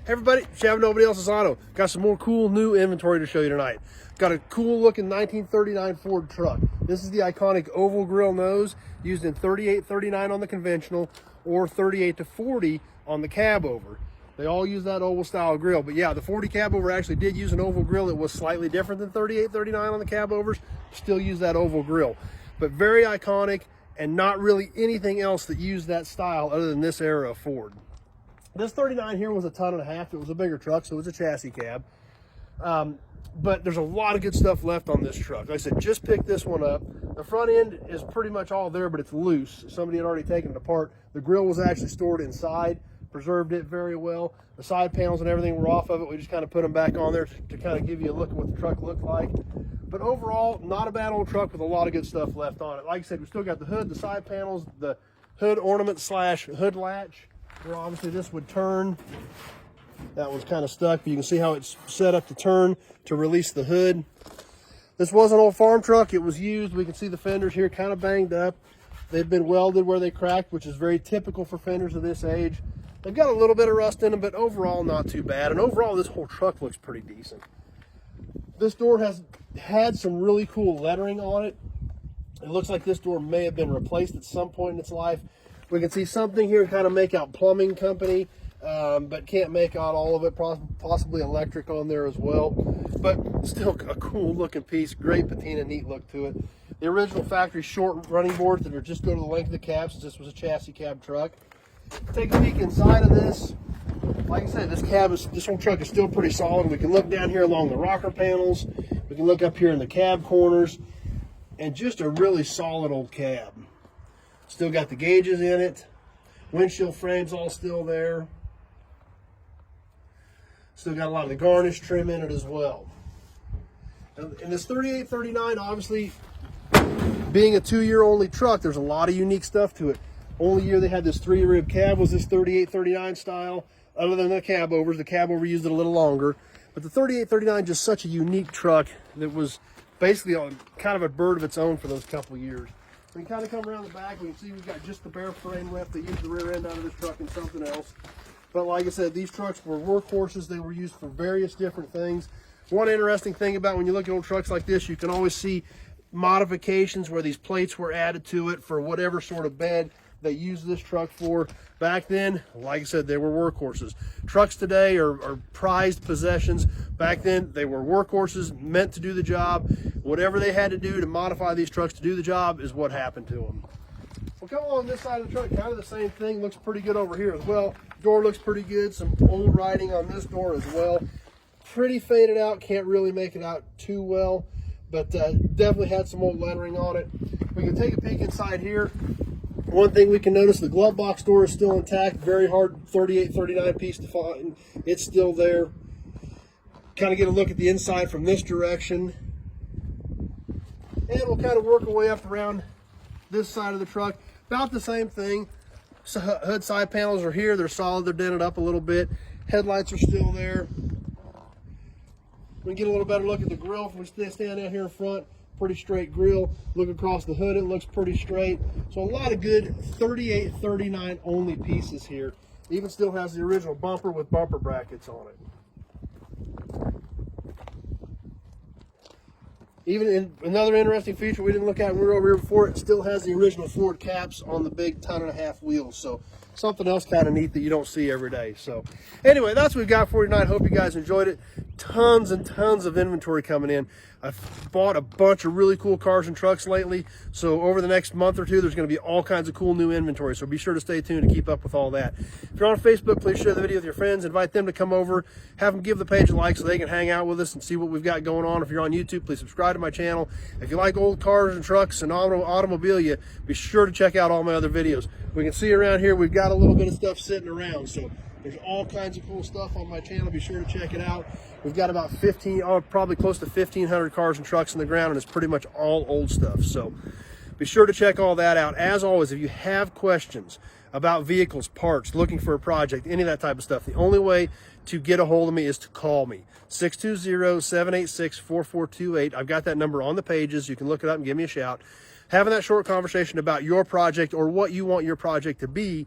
Hey everybody, Chevy Nobody Else's Auto. Got some more cool new inventory to show you tonight. Got a cool looking 1939 Ford truck. This is the iconic oval grill nose used in 3839 on the conventional or 38 to 40 on the cab over. They all use that oval style grill, but yeah, the 40 cab over actually did use an oval grill. It was slightly different than 3839 on the cab overs, still use that oval grill. But very iconic and not really anything else that used that style other than this era of Ford. This 39 here was a ton and a half. It was a bigger truck, so it was a chassis cab. But there's a lot of good stuff left on this truck. Like I said, just picked this one up. The front end is pretty much all there, but it's loose. Somebody had already taken it apart. The grill was actually stored inside, preserved it very well. The side panels and everything were off of it. We just kind of put them back on there to kind of give you a look at what the truck looked like. But overall, not a bad old truck with a lot of good stuff left on it. Like I said, we still got the hood, the side panels, the hood ornament slash hood latch, where obviously this would turn. That one's kind of stuck, but you can see how it's set up to turn to release the hood. This was an old farm truck. It was used. We can see the fenders here kind of banged up. They've been welded where they cracked, which is very typical for fenders of this age. They've got a little bit of rust in them, but overall not too bad. And overall, this whole truck looks pretty decent. This door has had some really cool lettering on it. It looks like this door may have been replaced at some point in its life. We can see something here kind of make out plumbing company, but can't make out all of it, possibly electric on there as well. But still a cool looking piece, great patina, neat look to it. The original factory short running boards that are just go to the length of the cab, since this was a chassis cab truck. Take a peek inside of this. Like I said, this whole truck is still pretty solid. We can look down here along the rocker panels. We can look up here in the cab corners, and just a really solid old cab. Still got the gauges in it. Windshield frame's all still there. Still got a lot of the garnish trim in it as well. And this 3839, obviously, being a 2-year only truck, there's a lot of unique stuff to it. Only year they had this 3-rib cab was this 3839 style, other than the cab overs. The cab over used it a little longer. But the 3839 just such a unique truck that was basically on kind of a bird of its own for those couple of years. We can kind of come around the back. We can see we've got just the bare frame left. They used the rear end out of this truck and something else. But like I said, these trucks were workhorses. They were used for various different things. One interesting thing about when you look at old trucks like this, you can always see modifications where these plates were added to it for whatever sort of bed they used this truck for. Back then, like I said, they were workhorses. Trucks today are prized possessions. Back then, they were workhorses meant to do the job. Whatever they had to do to modify these trucks to do the job is what happened to them. We'll come along this side of the truck, kind of the same thing. Looks pretty good over here as well. Door looks pretty good. Some old writing on this door as well. Pretty faded out, can't really make it out too well, but definitely had some old lettering on it. We can take a peek inside here. One thing we can notice, the glove box door is still intact. Very hard 3839 piece to find. It's still there. Kind of get a look at the inside from this direction. And we'll kind of work our way up around this side of the truck. About the same thing. So hood side panels are here. They're solid. They're dented up a little bit. Headlights are still there. We can get a little better look at the grill if we stand out here in front. Pretty straight grill. Look across the hood, it looks pretty straight. So a lot of good 3839 only pieces here. Even still has the original bumper with bumper brackets on it. Even in another interesting feature we didn't look at when we were over here before, it still has the original Ford caps on the big 1.5-ton wheels. So something else kind of neat that you don't see every day. So anyway, that's what we've got for you tonight. Hope you guys enjoyed it. Tons and tons of inventory coming in. I've bought a bunch of really cool cars and trucks lately. So over the next month or two, there's going to be all kinds of cool new inventory. So be sure to stay tuned to keep up with all that. If you're on Facebook, please share the video with your friends. Invite them to come over. Have them give the page a like so they can hang out with us and see what we've got going on. If you're on YouTube, please subscribe to my channel. If you like old cars and trucks and automobilia, be sure to check out all my other videos. We can see around here, we've got a little bit of stuff sitting around. So there's all kinds of cool stuff on my channel. Be sure to check it out. We've got about probably close to 1,500 cars and trucks in the ground, and it's pretty much all old stuff. So be sure to check all that out. As always, if you have questions about vehicles, parts, looking for a project, any of that type of stuff, the only way to get a hold of me is to call me. 620-786-4428. I've got that number on the pages. You can look it up and give me a shout. Having that short conversation about your project or what you want your project to be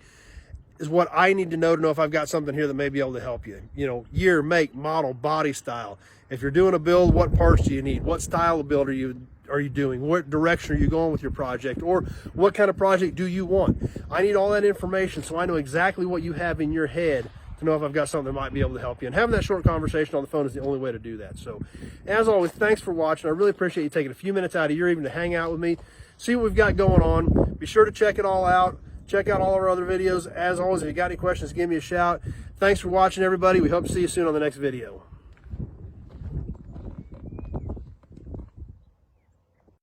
is what I need to know if I've got something here that may be able to help you. You know, year, make, model, body style. If you're doing a build, what parts do you need? What style of build are you doing? What direction are you going with your project? Or what kind of project do you want? I need all that information so I know exactly what you have in your head to know if I've got something that might be able to help you. And having that short conversation on the phone is the only way to do that. So as always, thanks for watching. I really appreciate you taking a few minutes out of your evening to hang out with me, see what we've got going on. Be sure to check it all out. Check out all of our other videos. As always, if you got any questions, give me a shout. Thanks for watching, everybody. We hope to see you soon on the next video.